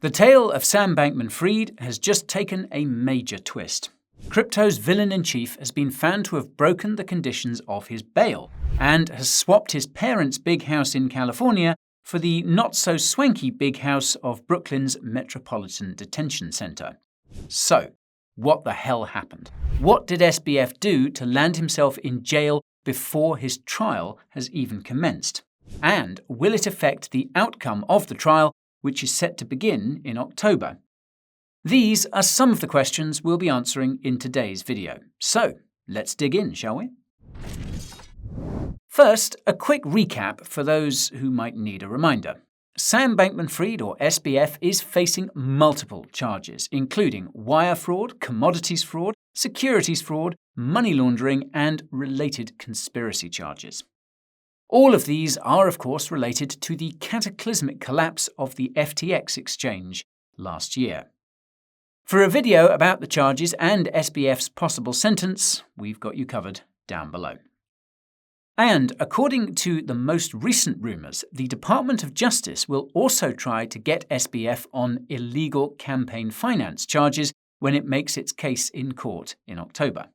The tale of Sam Bankman-Fried has just taken a major twist. Crypto's villain-in-chief has been found to have broken the conditions of his bail and has swapped his parents' big house in California for the not-so-swanky big house of Brooklyn's Metropolitan Detention Center. So, what the hell happened? What did SBF do to land himself in jail before his trial has even commenced? And will it affect the outcome of the trial, which is set to begin in October? These are some of the questions we'll be answering in today's video. So, let's dig in, shall we? First, a quick recap for those who might need a reminder. Sam Bankman-Fried, or SBF, is facing multiple charges, including wire fraud, commodities fraud, securities fraud, money laundering, and related conspiracy charges. All of these are, of course, related to the cataclysmic collapse of the FTX exchange last year. For a video about the charges and SBF's possible sentence, we've got you covered down below. And according to the most recent rumours, the Department of Justice will also try to get SBF on illegal campaign finance charges when it makes its case in court in October.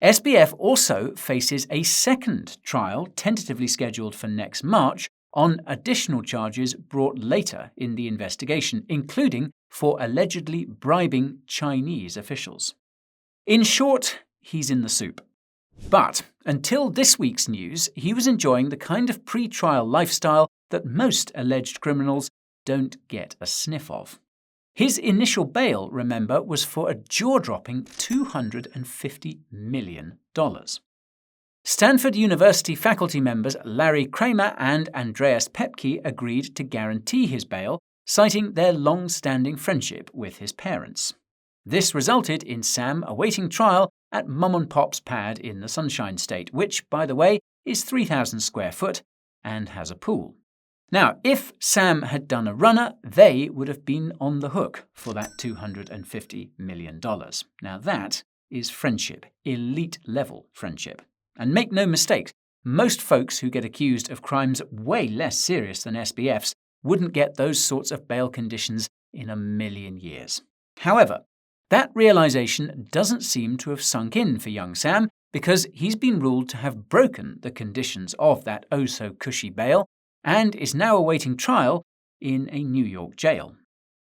SBF also faces a second trial tentatively scheduled for next March on additional charges brought later in the investigation, including for allegedly bribing Chinese officials. In short, he's in the soup. But until this week's news, he was enjoying the kind of pre-trial lifestyle that most alleged criminals don't get a sniff of. His initial bail, remember, was for a jaw-dropping $250 million. Stanford University faculty members Larry Kramer and Andreas Pepke agreed to guarantee his bail, citing their long-standing friendship with his parents. This resulted in Sam awaiting trial at Mum and Pop's pad in the Sunshine State, which, by the way, is 3,000 square foot and has a pool. Now, if Sam had done a runner, they would have been on the hook for that $250 million. Now that is friendship, elite-level friendship. And make no mistake, most folks who get accused of crimes way less serious than SBF's wouldn't get those sorts of bail conditions in a million years. However, that realization doesn't seem to have sunk in for young Sam because he's been ruled to have broken the conditions of that oh-so-cushy bail and is now awaiting trial in a New York jail.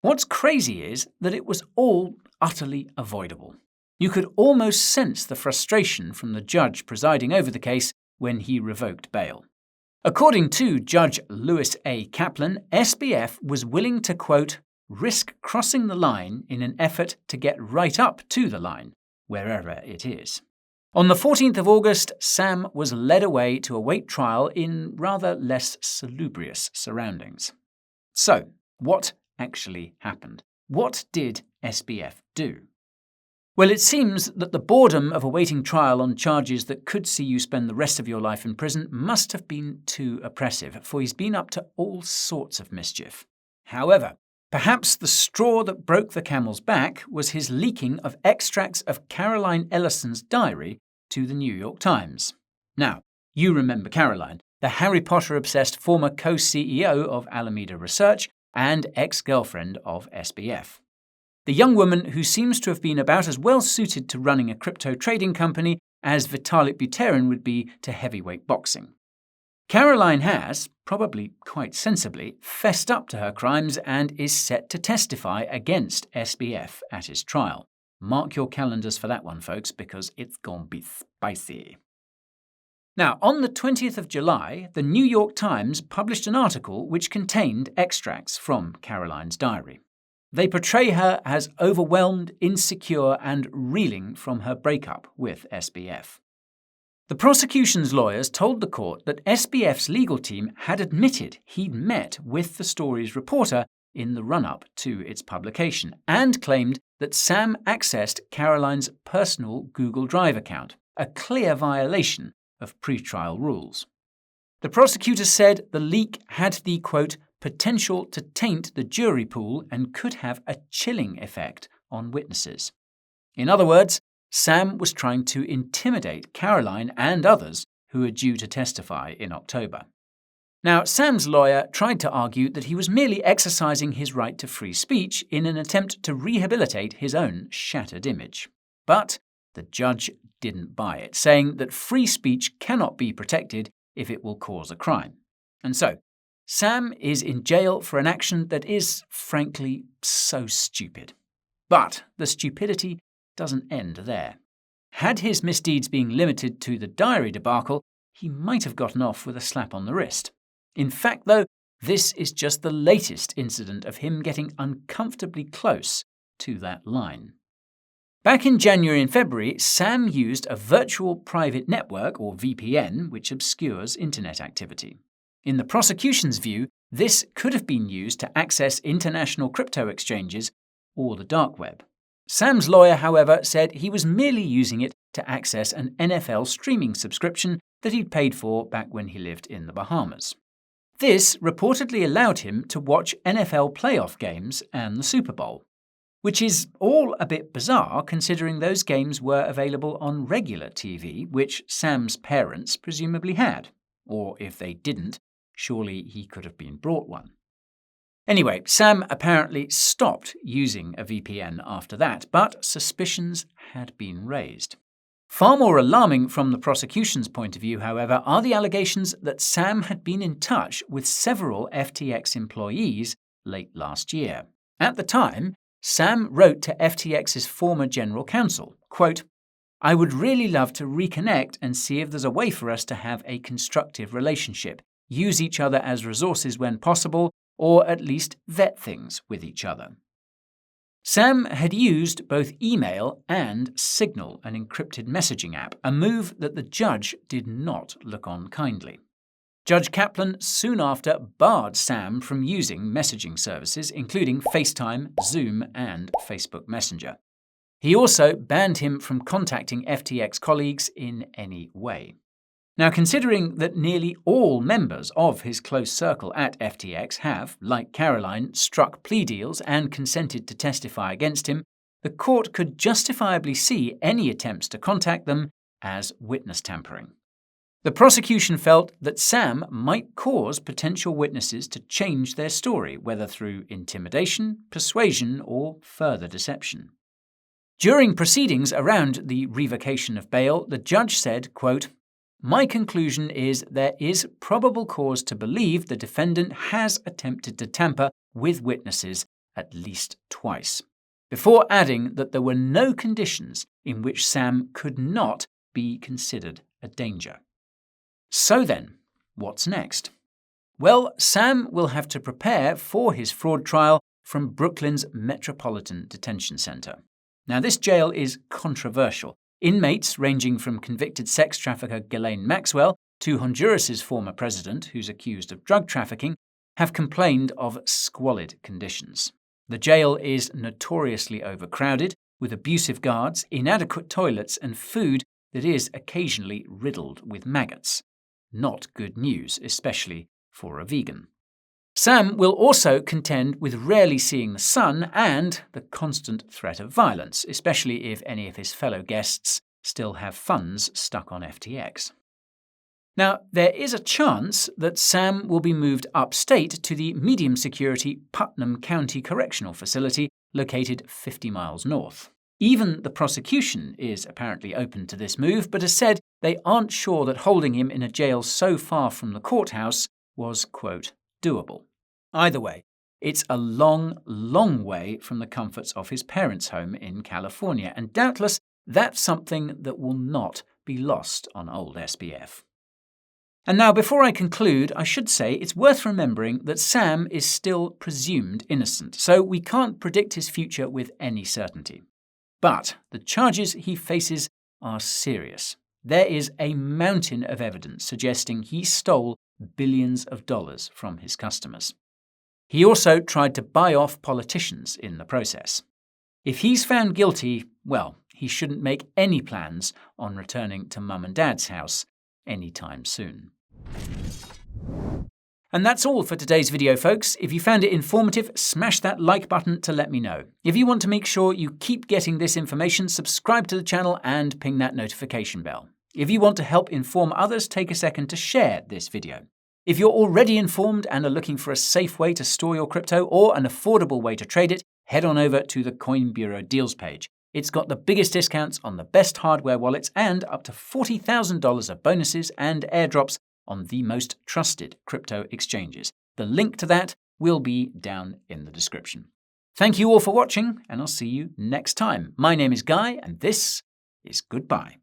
What's crazy is that it was all utterly avoidable. You could almost sense the frustration from the judge presiding over the case when he revoked bail. According to Judge Lewis A. Kaplan, SBF was willing to, quote, risk crossing the line in an effort to get right up to the line, wherever it is. On the 14th of August, Sam was led away to await trial in rather less salubrious surroundings. So, what actually happened? What did SBF do? Well, it seems that the boredom of awaiting trial on charges that could see you spend the rest of your life in prison must have been too oppressive, for he's been up to all sorts of mischief. However, perhaps the straw that broke the camel's back was his leaking of extracts of Caroline Ellison's diary to the New York Times. Now, you remember Caroline, the Harry Potter-obsessed former co-CEO of Alameda Research and ex-girlfriend of SBF. The young woman who seems to have been about as well suited to running a crypto trading company as Vitalik Buterin would be to heavyweight boxing. Caroline has, probably quite sensibly, fessed up to her crimes and is set to testify against SBF at his trial. Mark your calendars for that one, folks, because it's gonna be spicy. Now, on the 20th of July, the New York Times published an article which contained extracts from Caroline's diary. They portray her as overwhelmed, insecure, and reeling from her breakup with SBF. The prosecution's lawyers told the court that SBF's legal team had admitted he'd met with the story's reporter in the run-up to its publication and claimed that Sam accessed Caroline's personal Google Drive account, a clear violation of pretrial rules. The prosecutor said the leak had the, quote, potential to taint the jury pool and could have a chilling effect on witnesses. In other words, Sam was trying to intimidate Caroline and others who are due to testify in October. Now, Sam's lawyer tried to argue that he was merely exercising his right to free speech in an attempt to rehabilitate his own shattered image. But the judge didn't buy it, saying that free speech cannot be protected if it will cause a crime. And so, Sam is in jail for an action that is, frankly, so stupid. But the stupidity doesn't end there. Had his misdeeds been limited to the diary debacle, he might have gotten off with a slap on the wrist. In fact, though, this is just the latest incident of him getting uncomfortably close to that line. Back in January and February, Sam used a virtual private network, or VPN, which obscures internet activity. In the prosecution's view, this could have been used to access international crypto exchanges or the dark web. Sam's lawyer, however, said he was merely using it to access an NFL streaming subscription that he'd paid for back when he lived in the Bahamas. This reportedly allowed him to watch NFL playoff games and the Super Bowl, which is all a bit bizarre considering those games were available on regular TV, which Sam's parents presumably had. Or if they didn't, surely he could have been brought one. Anyway, Sam apparently stopped using a VPN after that, but suspicions had been raised. Far more alarming from the prosecution's point of view, however, are the allegations that Sam had been in touch with several FTX employees late last year. At the time, Sam wrote to FTX's former general counsel, quote, "I would really love to reconnect and see if there's a way for us to have a constructive relationship, use each other as resources when possible, or at least vet things with each other." Sam had used both email and Signal, an encrypted messaging app, a move that the judge did not look on kindly. Judge Kaplan soon after barred Sam from using messaging services, including FaceTime, Zoom, and Facebook Messenger. He also banned him from contacting FTX colleagues in any way. Now, considering that nearly all members of his close circle at FTX have, like Caroline, struck plea deals and consented to testify against him, the court could justifiably see any attempts to contact them as witness tampering. The prosecution felt that Sam might cause potential witnesses to change their story, whether through intimidation, persuasion, or further deception. During proceedings around the revocation of bail, the judge said, quote, "My conclusion is there is probable cause to believe the defendant has attempted to tamper with witnesses at least twice," before adding that there were no conditions in which Sam could not be considered a danger. So then, what's next? Well, Sam will have to prepare for his fraud trial from Brooklyn's Metropolitan Detention Center. Now, this jail is controversial. Inmates ranging from convicted sex trafficker Ghislaine Maxwell to Honduras's former president, who's accused of drug trafficking, have complained of squalid conditions. The jail is notoriously overcrowded, with abusive guards, inadequate toilets, and food that is occasionally riddled with maggots. Not good news, especially for a vegan. Sam will also contend with rarely seeing the sun and the constant threat of violence, especially if any of his fellow guests still have funds stuck on FTX. Now, there is a chance that Sam will be moved upstate to the medium-security Putnam County Correctional Facility located 50 miles north. Even the prosecution is apparently open to this move, but has said they aren't sure that holding him in a jail so far from the courthouse was, quote, doable. Either way, it's a long, long way from the comforts of his parents' home in California, and doubtless that's something that will not be lost on old SBF. And now, before I conclude, I should say it's worth remembering that Sam is still presumed innocent, so we can't predict his future with any certainty. But the charges he faces are serious. There is a mountain of evidence suggesting he stole billions of dollars from his customers. He also tried to buy off politicians in the process. If he's found guilty, well, he shouldn't make any plans on returning to Mum and Dad's house anytime soon. And that's all for today's video, folks. If you found it informative, smash that like button to let me know. If you want to make sure you keep getting this information, subscribe to the channel and ping that notification bell. If you want to help inform others, take a second to share this video. If you're already informed and are looking for a safe way to store your crypto or an affordable way to trade it, head on over to the Coin Bureau deals page. It's got the biggest discounts on the best hardware wallets and up to $40,000 of bonuses and airdrops on the most trusted crypto exchanges. The link to that will be down in the description. Thank you all for watching, and I'll see you next time. My name is Guy, and this is Goodbye.